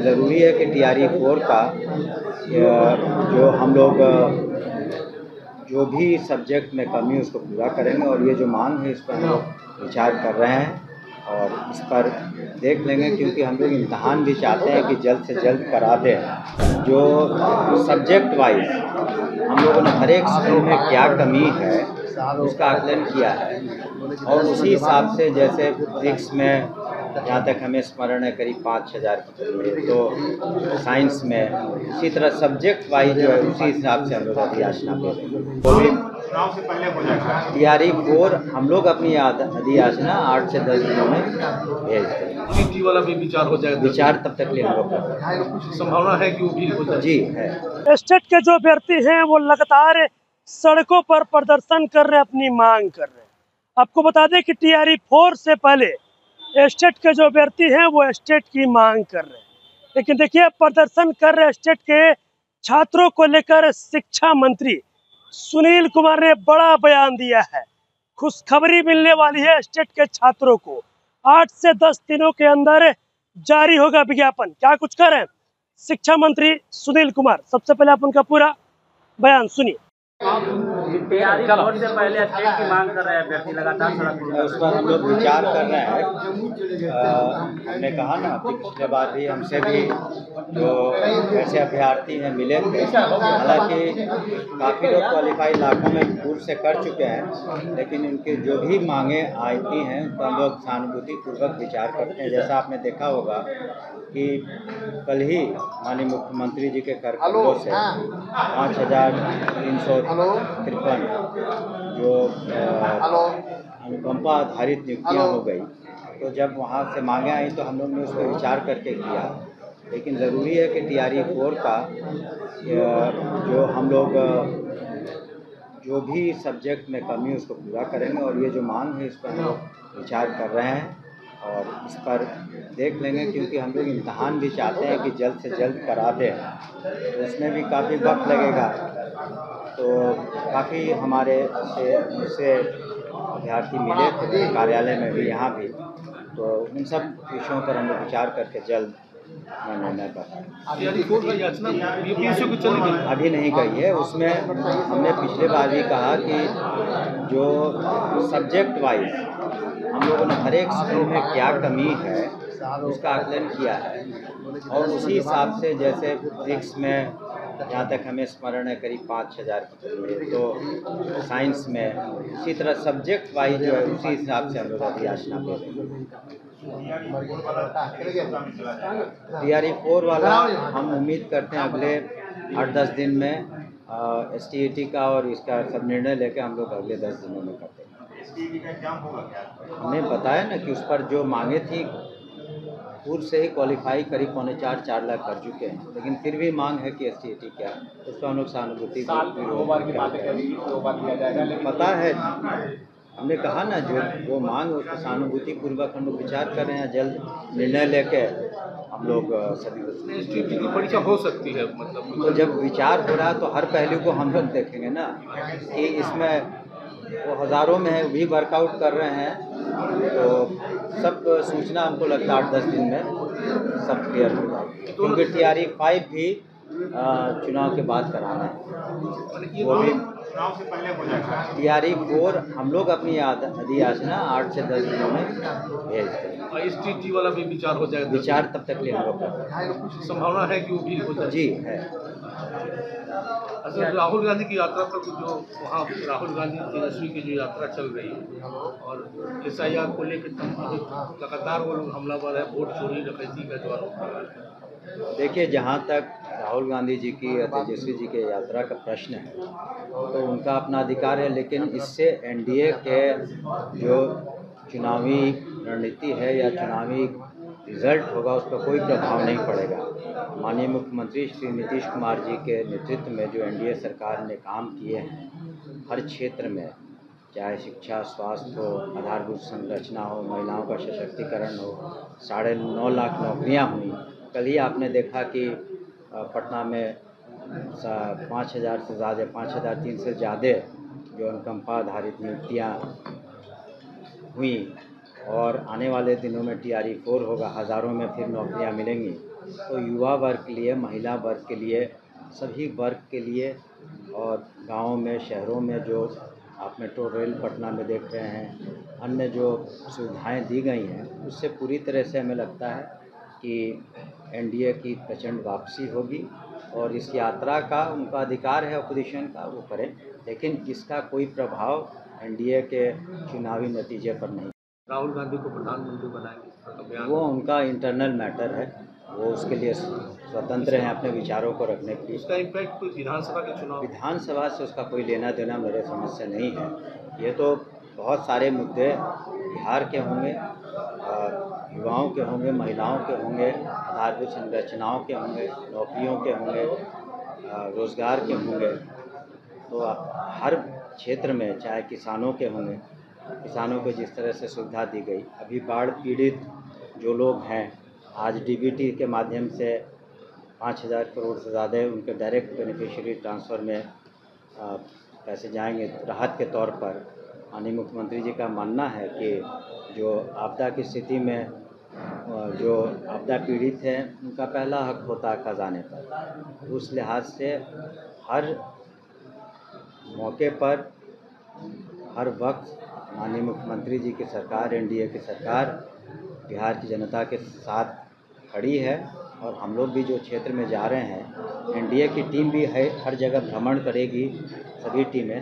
ज़रूरी है कि टीआरई 4 का जो हम लोग जो भी सब्जेक्ट में कमी है उसको पूरा करेंगे और ये जो मांग है इस पर हम लोग विचार कर रहे हैं और इस पर देख लेंगे, क्योंकि हम लोग इम्तहान भी चाहते हैं कि जल्द से जल्द करा दें। जो सब्जेक्ट वाइज हम लोगों ने हर एक स्कूल में क्या कमी है उसका आकलन किया है और उसी हिसाब से जैसे फिजिक्स में जहाँ तक हमें स्मरण है करीब 5,000 की कमी है, तो साइंस में इसी तरह सब्जेक्ट वाइज जो है उसी हिसाब से हम लोग अधियाचना दे रहे हैं। वो भी चुनाव से पहले हो जाएगा। टीआरई 4 हम लोग अपनी अधियाचना 8 से 10 दिनों में भेज दें। वाला भी विचार हो जाएगा। विचार तब तक लिए हम लोग कर रहे हैं। संभावना है कि वो भी हो जाए। जी है। स्टेट के जो अभ्यर्थी हैं वो लगातार सड़कों पर प्रदर्शन कर रहे हैं, अपनी मांग कर रहे हैं। आपको बता दें कि टीआरई 4 से पहले स्टेट के जो अभ्यर्थी हैं वो स्टेट की मांग कर रहे हैं, लेकिन देखिए प्रदर्शन कर रहे स्टेट के छात्रों को लेकर शिक्षा मंत्री सुनील कुमार ने बड़ा बयान दिया है। खुशखबरी मिलने वाली है स्टेट के छात्रों को। 8 से 10 दिनों के अंदर जारी होगा विज्ञापन। क्या कुछ कर रहे हैं शिक्षा मंत्री सुनील कुमार, सबसे पहले आप उनका पूरा बयान सुनिए। टीआरई 4 से पहले स्टेट की मांग कर रहे हैं अभ्यर्थी लगातार सड़क पर। उस पर हम लोग विचार कर रहे हैं। हमने कहा ना कि पिछले बार भी हमसे भी जो ऐसे अभ्यर्थी हैं मिले थे, हालांकि काफ़ी लोग क्वालिफाई लाखों में पूर्व से कर चुके हैं, लेकिन उनकी जो भी मांगे आती हैं उन पर हम लोग सहानुभूतिपूर्वक विचार करते हैं। जैसा आपने देखा होगा कि कल ही माननीय मुख्यमंत्री जी के करकमलों से 5,353 जो अनुकंपा आधारित नियुक्तियाँ हो गई, तो जब वहाँ से मांगे आई तो हम लोग ने उस पर विचार करके किया। लेकिन ज़रूरी है कि टीआरई 4 का जो हम लोग जो भी सब्जेक्ट में कमी है उसको पूरा करेंगे और ये जो मांग है इस पर हम लोग विचार कर रहे हैं और इस पर देख लेंगे, क्योंकि हम लोग इम्तहान भी चाहते हैं कि जल्द से जल्द करा दें। तो उसमें भी काफ़ी वक्त लगेगा, तो काफ़ी हमारे से अभ्यर्थी मिले थे कार्यालय में भी, यहाँ भी, तो उन सब विषयों पर हम लोग विचार करके जल्द निर्णय कर अभी नहीं कही है। उसमें हमने पिछले बार भी कहा कि जो सब्जेक्ट वाइज हम लोगों ने हर एक स्कूल में क्या कमी है उसका आकलन किया है और उसी हिसाब से जैसे फिजिक्स में जहाँ तक हमें स्मरण है करीब 5,000 की कमी है, तो साइंस में इसी तरह सब्जेक्ट वाइज जो है उसी हिसाब से हम लोग अधियाचना दे रहे हैं। टीआरई 4 वाला हम उम्मीद करते हैं अगले 8-10 दिन में STET का और इसका सब निर्णय लेकर हम लोग अगले 10 दिनों में करते हैं। हमने बताया ना कि उस पर जो मांगे थी पूर्व से ही क्वालिफाई करीब 3.25-4 लाख कर चुके हैं, लेकिन फिर भी मांग है कि STET क्या उसका हम लोग सहानुभूति पता है। हमने कहा ना जो वो मांग है उसको सहानुभूति पूर्वक हम लोग विचार कर रहे हैं, जल्द निर्णय लेके हम लोग सभी STET की परीक्षा हो सकती है। मतलब तो जब विचार हो रहा है तो हर पहलू को हम लोग देखेंगे ना कि इसमें वो हज़ारों में है भी वर्कआउट कर रहे हैं, तो सब सूचना हमको लगता है 8-10 दिन में सब क्लियर हो जाएगी, क्योंकि टीआरई 5 भी चुनाव के बाद कराना है। वो भी चुनाव से पहले हो जाएगा। टीआरई 4 हम लोग अपनी अधियाचना 8 से 10 दिनों में भेज दें। STET वाला भी विचार हो जाएगा। विचार तब तक लिए हम लोग कर रहे हैं। संभावना है कि वो भी हो जाए। जी है। अच्छा, राहुल गांधी की यात्रा पर जो वहाँ राहुल गांधी तेजस्वी की जो यात्रा चल रही है और SIR को लेकर लगातार वो लोग हमलावर है, वोट चोरी डकैती का जो आरोप। देखिए, जहाँ तक राहुल गांधी जी की या तेजस्वी जी के यात्रा का प्रश्न है तो उनका अपना अधिकार है, लेकिन इससे एनडीए के जो चुनावी रणनीति है या चुनावी रिजल्ट होगा उस पर कोई प्रभाव नहीं पड़ेगा। माननीय मुख्यमंत्री श्री नीतीश कुमार जी के नेतृत्व में जो एनडीए सरकार ने काम किए हैं हर क्षेत्र में, चाहे शिक्षा, स्वास्थ्य हो, आधारभूत संरचना हो, महिलाओं का सशक्तिकरण हो, 9.5 लाख नौकरियाँ हुई। कल ही आपने देखा कि पटना में 5,000 से ज़्यादा 5,003 से ज़्यादा जो अनुकंपा आधारित नियुक्तियाँ हुई और आने वाले दिनों में टीआरई 4 होगा, हज़ारों में फिर नौकरियां मिलेंगी। तो युवा वर्ग के लिए, महिला वर्ग के लिए, सभी वर्ग के लिए और गाँव में, शहरों में जो आप मेट्रो रेल पटना में देख रहे हैं, अन्य जो सुविधाएं दी गई हैं, उससे पूरी तरह से हमें लगता है कि एनडीए की प्रचंड वापसी होगी। और इस यात्रा का उनका अधिकार है अपोजिशन का, वो करें, लेकिन इसका कोई प्रभाव एनडीए के चुनावी नतीजे पर नहीं। राहुल गांधी को प्रधानमंत्री बनाएंगे, वो उनका इंटरनल मैटर है, वो उसके लिए स्वतंत्र हैं अपने विचारों को रखने के लिए। इसका इम्पैक्ट कोई विधानसभा के चुनाव, विधानसभा से उसका कोई लेना देना मेरे समझ से नहीं है। ये तो बहुत सारे मुद्दे बिहार के होंगे, युवाओं के होंगे, महिलाओं के होंगे, आधारभूत संरचनाओं के होंगे, नौकरियों के होंगे, रोज़गार के होंगे। तो आप हर क्षेत्र में, चाहे किसानों के होंगे, किसानों को जिस तरह से सुविधा दी गई, अभी बाढ़ पीड़ित जो लोग हैं, आज डीबीटी के माध्यम से 5,000 करोड़ से ज़्यादा उनके डायरेक्ट बेनिफिशियरी ट्रांसफ़र में पैसे जाएंगे राहत के तौर पर। माननीय मुख्यमंत्री जी का मानना है कि जो आपदा की स्थिति में जो आपदा पीड़ित हैं, उनका पहला हक होता है खजाने पर। उस लिहाज से हर मौके पर, हर वक्त माननीय मुख्यमंत्री जी की सरकार, एनडीए की सरकार बिहार की जनता के साथ खड़ी है। और हम लोग भी जो क्षेत्र में जा रहे हैं, एनडीए की टीम भी है, हर जगह भ्रमण करेगी सभी टीमें,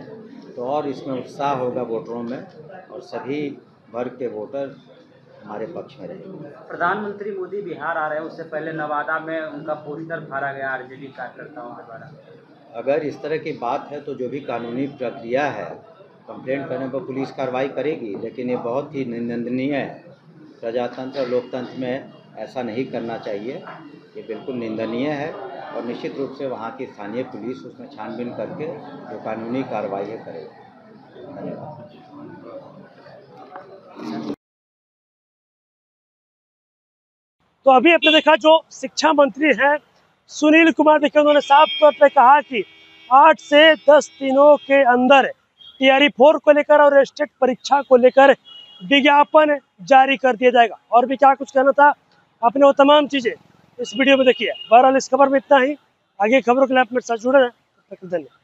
तो और इसमें उत्साह होगा वोटरों में, और सभी वर्ग के वोटर हमारे पक्ष में रहेंगे। प्रधानमंत्री मोदी बिहार आ रहे हैं, उससे पहले नवादा में उनका पोस्टर फाड़ा गया आरजेडी कार्यकर्ताओं के द्वारा। अगर इस तरह की बात है तो जो भी कानूनी प्रक्रिया है, कंप्लेंट करने पर पुलिस कार्रवाई करेगी, लेकिन ये बहुत ही निंदनीय है। प्रजातंत्र और लोकतंत्र में ऐसा नहीं करना चाहिए, ये बिल्कुल निंदनीय है। और निश्चित रूप से वहाँ की स्थानीय पुलिस उसमें छानबीन करके जो कानूनी कार्रवाई है करेगी। धन्यवाद। तो अभी आपने देखा जो शिक्षा मंत्री हैं सुनील कुमार, देखिए उन्होंने साफ तौर पे कहा कि 8 से 10 दिनों के अंदर टीआरई 4 को लेकर और स्टेट परीक्षा को लेकर विज्ञापन जारी कर दिया जाएगा। और भी क्या कुछ कहना था आपने, वो तमाम चीज़ें इस वीडियो में देखिए। बहरहाल इस खबर में इतना ही। आगे खबरों के लिए आप मेरे साथ जुड़े रहें। धन्यवाद।